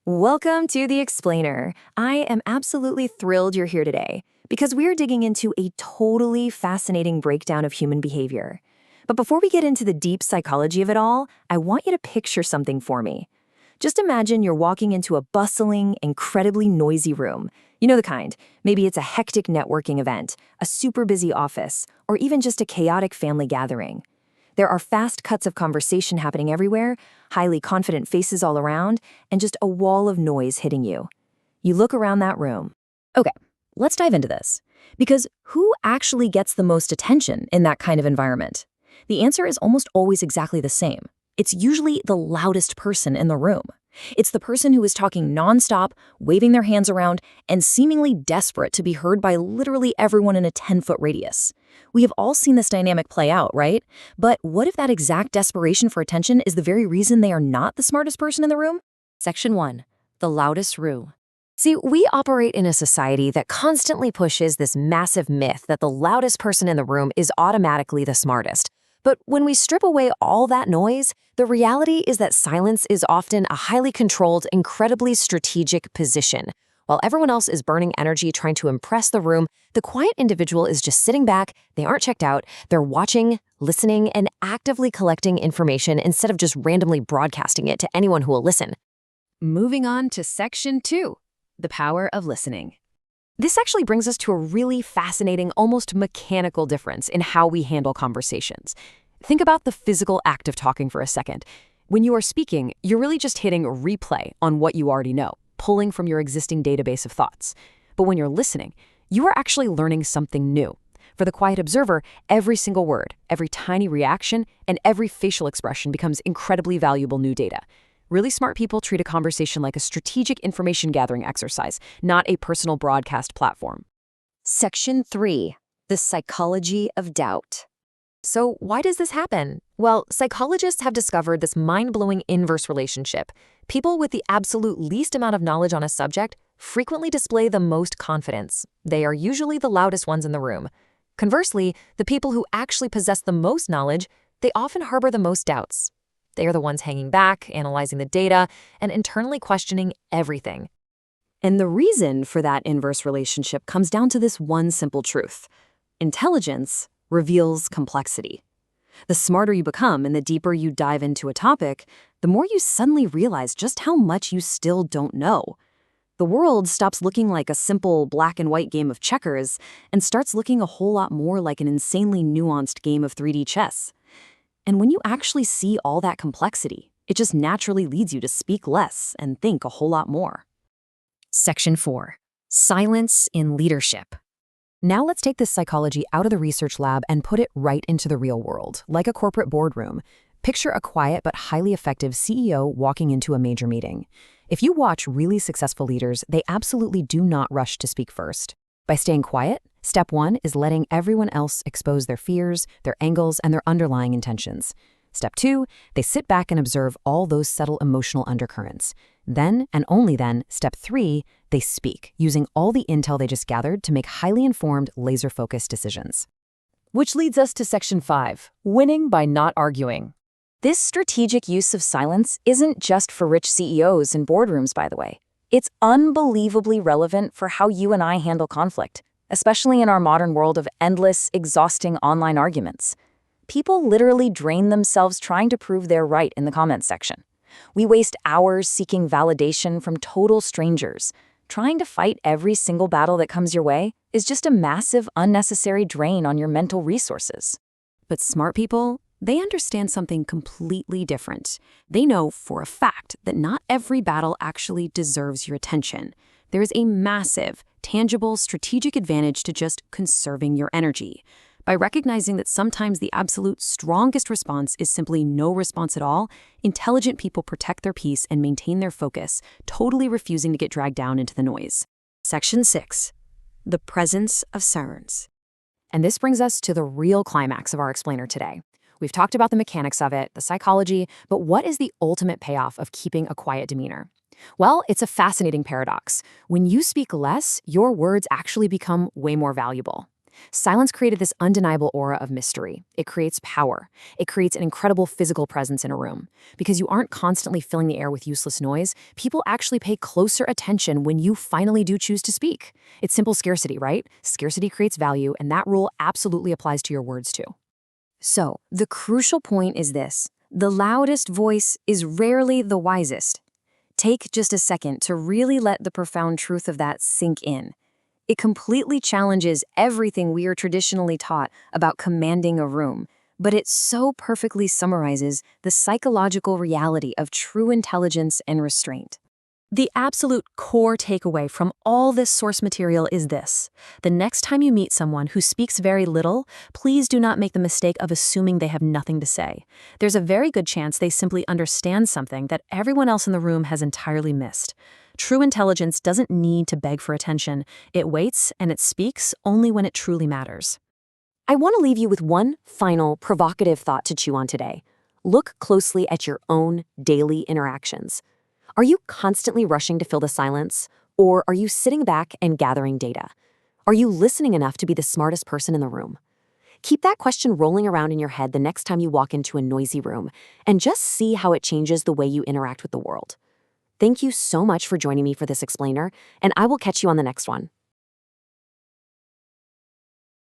Welcome to The Explainer. I am absolutely thrilled you're here today because we're digging into a totally fascinating breakdown of human behavior. But before we get into the deep psychology of it all, I want you to picture something for me. Just imagine you're walking into a bustling, incredibly noisy room. You know the kind. Maybe it's a hectic networking event, a super busy office, or even just a chaotic family gathering. There are fast cuts of conversation happening everywhere, highly confident faces all around, and just a wall of noise hitting you. You look around that room. Okay, let's dive into this. Because who actually gets the most attention in that kind of environment? The answer is almost always exactly the same. It's usually the loudest person in the room. It's the person who is talking nonstop, waving their hands around, and seemingly desperate to be heard by literally everyone in a 10-foot radius. We have all seen this dynamic play out, right? But what if that exact desperation for attention is the very reason they are not the smartest person in the room? Section 1. The loudest roux. See, we operate in a society that constantly pushes this massive myth that the loudest person in the room is automatically the smartest. But when we strip away all that noise, the reality is that silence is often a highly controlled, incredibly strategic position. While everyone else is burning energy trying to impress the room, the quiet individual is just sitting back, they aren't checked out, they're watching, listening, and actively collecting information instead of just randomly broadcasting it to anyone who will listen. Moving on to Section 2, the power of listening. This actually brings us to a really fascinating, almost mechanical difference in how we handle conversations. Think about the physical act of talking for a second. When you are speaking, you're really just hitting replay on what you already know, pulling from your existing database of thoughts. But when you're listening, you are actually learning something new. For the quiet observer, every single word, every tiny reaction, and every facial expression becomes incredibly valuable new data. Really smart people treat a conversation like a strategic information gathering exercise, not a personal broadcast platform. Section 3. The psychology of doubt. So why does this happen? Well, psychologists have discovered this mind-blowing inverse relationship. People with the absolute least amount of knowledge on a subject frequently display the most confidence. They are usually the loudest ones in the room. Conversely, the people who actually possess the most knowledge, they often harbor the most doubts. They are the ones hanging back, analyzing the data, and internally questioning everything. And the reason for that inverse relationship comes down to this one simple truth. Intelligence reveals complexity. The smarter you become and the deeper you dive into a topic, the more you suddenly realize just how much you still don't know. The world stops looking like a simple black and white game of checkers and starts looking a whole lot more like an insanely nuanced game of 3D chess. And when you actually see all that complexity, it just naturally leads you to speak less and think a whole lot more. Section 4. Silence in leadership. Now let's take this psychology out of the research lab and put it right into the real world, like a corporate boardroom. Picture a quiet but highly effective CEO walking into a major meeting. If you watch really successful leaders, they absolutely do not rush to speak first. By staying quiet, step 1 is letting everyone else expose their fears, their angles, and their underlying intentions. Step 2, they sit back and observe all those subtle emotional undercurrents. Then, and only then, step 3, they speak, using all the intel they just gathered to make highly informed, laser-focused decisions. Which leads us to Section 5, winning by not arguing. This strategic use of silence isn't just for rich CEOs in boardrooms, by the way. It's unbelievably relevant for how you and I handle conflict, especially in our modern world of endless, exhausting online arguments. People literally drain themselves trying to prove they're right in the comments section. We waste hours seeking validation from total strangers. Trying to fight every single battle that comes your way is just a massive, unnecessary drain on your mental resources. But smart people, they understand something completely different. They know for a fact that not every battle actually deserves your attention. There is a massive, tangible, strategic advantage to just conserving your energy. By recognizing that sometimes the absolute strongest response is simply no response at all, intelligent people protect their peace and maintain their focus, totally refusing to get dragged down into the noise. Section 6. The presence of sirens. And this brings us to the real climax of our explainer today. We've talked about the mechanics of it, the psychology, but what is the ultimate payoff of keeping a quiet demeanor? Well, it's a fascinating paradox. When you speak less, your words actually become way more valuable. Silence created this undeniable aura of mystery. It creates power. It creates an incredible physical presence in a room. Because you aren't constantly filling the air with useless noise, people actually pay closer attention when you finally do choose to speak. It's simple scarcity, right? Scarcity creates value, and that rule absolutely applies to your words too. So, the crucial point is this. The loudest voice is rarely the wisest. Take just a second to really let the profound truth of that sink in. It completely challenges everything we are traditionally taught about commanding a room, but it so perfectly summarizes the psychological reality of true intelligence and restraint. The absolute core takeaway from all this source material is this. The next time you meet someone who speaks very little, please do not make the mistake of assuming they have nothing to say. There's a very good chance they simply understand something that everyone else in the room has entirely missed. True intelligence doesn't need to beg for attention. It waits and it speaks only when it truly matters. I want to leave you with one final provocative thought to chew on today. Look closely at your own daily interactions. Are you constantly rushing to fill the silence, or are you sitting back and gathering data? Are you listening enough to be the smartest person in the room? Keep that question rolling around in your head the next time you walk into a noisy room, and just see how it changes the way you interact with the world. Thank you so much for joining me for this explainer, and I will catch you on the next one.